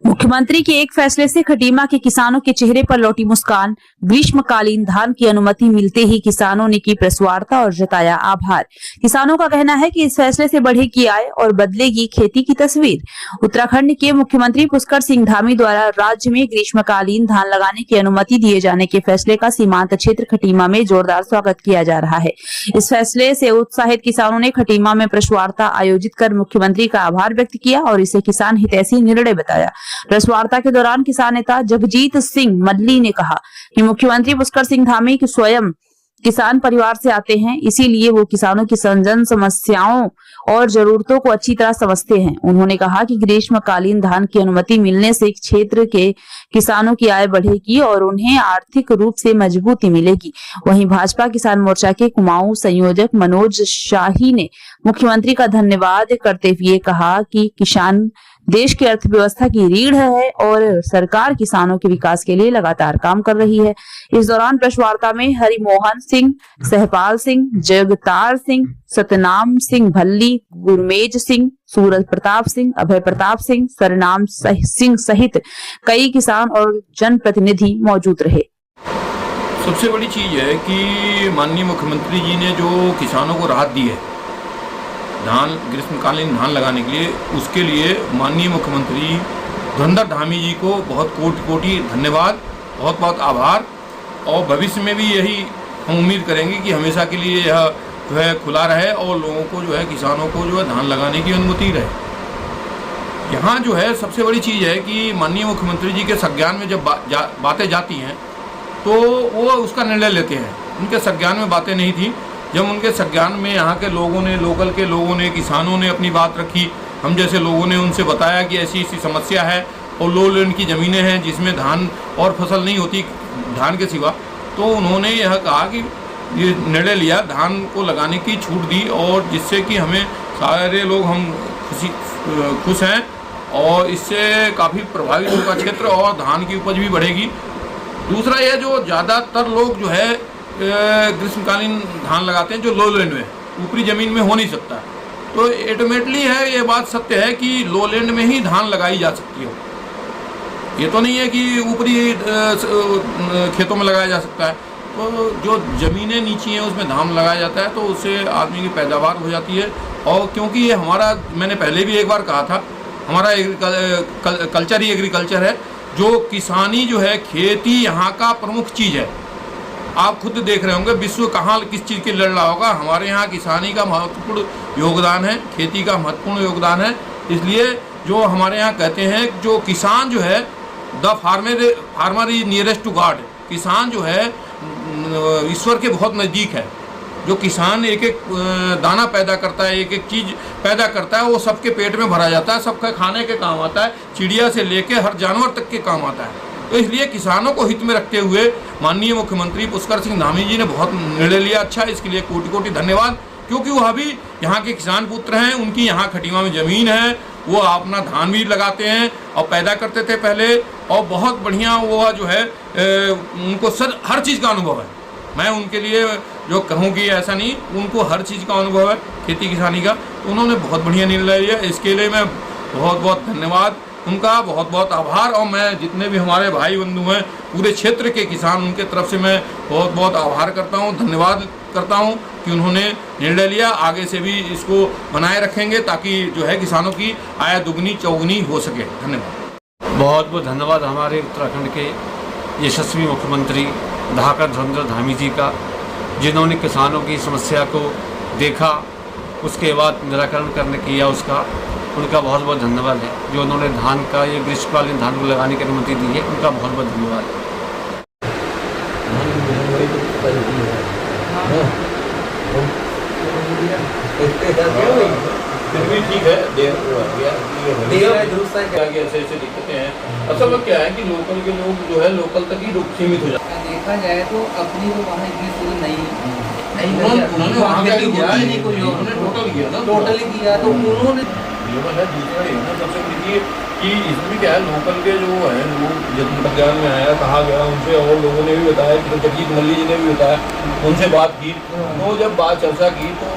मुख्यमंत्री के एक फैसले से खटीमा के किसानों के चेहरे पर लौटी मुस्कान। ग्रीष्मकालीन धान की अनुमति मिलते ही किसानों ने की प्रशुवार्ता और जताया आभार। किसानों का कहना है कि इस फैसले से बढ़ेगी आय और बदलेगी खेती की तस्वीर। उत्तराखंड के मुख्यमंत्री पुष्कर सिंह धामी द्वारा राज्य में ग्रीष्मकालीन धान लगाने की अनुमति दिए जाने के फैसले का सीमांत क्षेत्र खटीमा में जोरदार स्वागत किया जा रहा है। इस फैसले से उत्साहित किसानों ने खटीमा में प्रशुवार्ता आयोजित कर मुख्यमंत्री का आभार व्यक्त किया और इसे किसान हितैषी निर्णय बताया। प्रेस वार्ता के दौरान किसान नेता जगजीत सिंह मल्ली ने कहा कि मुख्यमंत्री पुष्कर सिंह धामी स्वयं किसान परिवार से आते हैं, इसीलिए वो किसानों की जन समस्याओं और जरूरतों को अच्छी तरह समझते हैं। उन्होंने कहा कि ग्रीष्मकालीन धान की अनुमति मिलने से क्षेत्र के किसानों की आय बढ़ेगी और उन्हें आर्थिक रूप से मजबूती मिलेगी। वहीं भाजपा किसान मोर्चा के कुमाऊं संयोजक मनोज शाही ने मुख्यमंत्री का धन्यवाद करते हुए कहा कि किसान देश की अर्थव्यवस्था की रीढ़ है और सरकार किसानों के विकास के लिए लगातार काम कर रही है। इस दौरान प्रेस वार्ता में हरिमोहन सिंह, सहपाल सिंह, जगतार सिंह, सतनाम सिंह भल्ली, गुरमेज सिंह, सूरज प्रताप सिंह, अभय प्रताप सिंह, सरनाम सिंह सहित कई किसान और जनप्रतिनिधि मौजूद रहे। सबसे बड़ी चीज है कि माननीय मुख्यमंत्री जी ने जो किसानों को राहत दी है धान ग्रीष्मकालीन धान लगाने के लिए, उसके लिए माननीय मुख्यमंत्री धुरंधर धामी जी को बहुत कोटि कोटि धन्यवाद, बहुत बहुत आभार। और भविष्य में भी यही हम उम्मीद करेंगे कि हमेशा के लिए यह जो है खुला रहे और लोगों को जो है किसानों को जो है धान लगाने की अनुमति रहे। यहाँ जो है सबसे बड़ी चीज़ है कि माननीय मुख्यमंत्री जी के संज्ञान में जब बातें जाती हैं तो वो उसका निर्णय लेते हैं। उनके संज्ञान में बातें नहीं थी, जब उनके संज्ञान में यहाँ के लोगों ने, लोकल के लोगों ने, किसानों ने अपनी बात रखी, हम जैसे लोगों ने उनसे बताया कि ऐसी ऐसी समस्या है और लो लैंड की ज़मीनें हैं जिसमें धान और फसल नहीं होती धान के सिवा, तो उन्होंने यह कहा कि ये निर्णय लिया, धान को लगाने की छूट दी और जिससे कि हमें सारे लोग हम खुश हैं और इससे काफ़ी प्रभावित होगा क्षेत्र और धान की उपज भी बढ़ेगी। दूसरा यह जो ज़्यादातर लोग जो है ग्रीष्मकालीन धान लगाते हैं जो लो लैंड में, ऊपरी ज़मीन में हो नहीं सकता, तो ऑटोमेटिकली है ये बात सत्य है कि लो लैंड में ही धान लगाई जा सकती हो। ये तो नहीं है कि ऊपरी खेतों में लगाया जा सकता है, तो जो ज़मीनें नीची हैं उसमें धान लगाया जाता है तो उससे आदमी की पैदावार हो जाती है। और क्योंकि ये हमारा, मैंने पहले भी एक बार कहा था, हमारा कल्चर ही एग्रीकल्चर है, जो किसानी जो है, खेती यहाँ का प्रमुख चीज़ है। आप खुद देख रहे होंगे विश्व कहाँ किस चीज़ के लड़ रहा होगा, हमारे यहाँ किसानी का महत्वपूर्ण योगदान है, खेती का महत्वपूर्ण योगदान है। इसलिए जो हमारे यहाँ कहते हैं जो किसान जो है the farmer is nearest to God, किसान जो है ईश्वर के बहुत नज़दीक है। जो किसान एक एक दाना पैदा करता है, एक एक चीज़ पैदा करता है, वो सबके पेट में भरा जाता है, सबका खाने के काम आता है, चिड़िया से लेके हर जानवर तक के काम आता है। तो इसलिए किसानों को हित में रखते हुए माननीय मुख्यमंत्री पुष्कर सिंह धामी जी ने बहुत निर्णय लिया। अच्छा, इसके लिए कोटि कोटि धन्यवाद, क्योंकि वह भी यहाँ के किसान पुत्र हैं, उनकी यहाँ खटीमा में ज़मीन है, वो अपना धान भी लगाते हैं और पैदा करते थे पहले, और बहुत बढ़िया वो जो है उनको हर चीज़ का अनुभव है। मैं उनके लिए जो कहूँ कि ऐसा नहीं, उनको हर चीज़ का अनुभव है खेती किसानी का, तो उन्होंने बहुत बढ़िया निर्णय लिया। इसके लिए मैं बहुत बहुत धन्यवाद उनका, बहुत बहुत आभार। और मैं जितने भी हमारे भाई बंधु हैं पूरे क्षेत्र के किसान, उनके तरफ से मैं बहुत बहुत आभार करता हूं, धन्यवाद करता हूं कि उन्होंने निर्णय लिया। आगे से भी इसको बनाए रखेंगे ताकि जो है किसानों की आय दुगनी चौगुनी हो सके। धन्यवाद। बहुत बहुत धन्यवाद हमारे उत्तराखंड के यशस्वी मुख्यमंत्री धाकर धुरंधर धामी जी का, जिन्होंने किसानों की समस्या को देखा, उसके बाद निराकरण करने किया उसका, उनका बहुत बहुत धन्यवाद है। जो उन्होंने धान का, ये ग्रीष्मकालीन धान को लगाने की अनुमति दी है, उनका बहुत बहुत धन्यवाद है। फिर भी ठीक है, ऐसे ऐसे दिक्कतें हैं। असल में क्या है कि लोकल के लोग जो है लोकल तक ही सीमित हो जाते हैं। देखा जाए तो अपनी तो वहाँ इतनी सुविधा नहीं, उन्होंने वहाँ का टोटल किया ना, टोटली किया, तो उन्होंने है। दूसरा ये ना सबसे बड़ी कि इसमें क्या है, लोकल के जो है लोग जब ज्ञान में आया, कहा गया उनसे, और लोगों ने भी बताया कि जगजीत मल्ली जी ने भी बताया, उनसे बात की, तो जब बात चर्चा की तो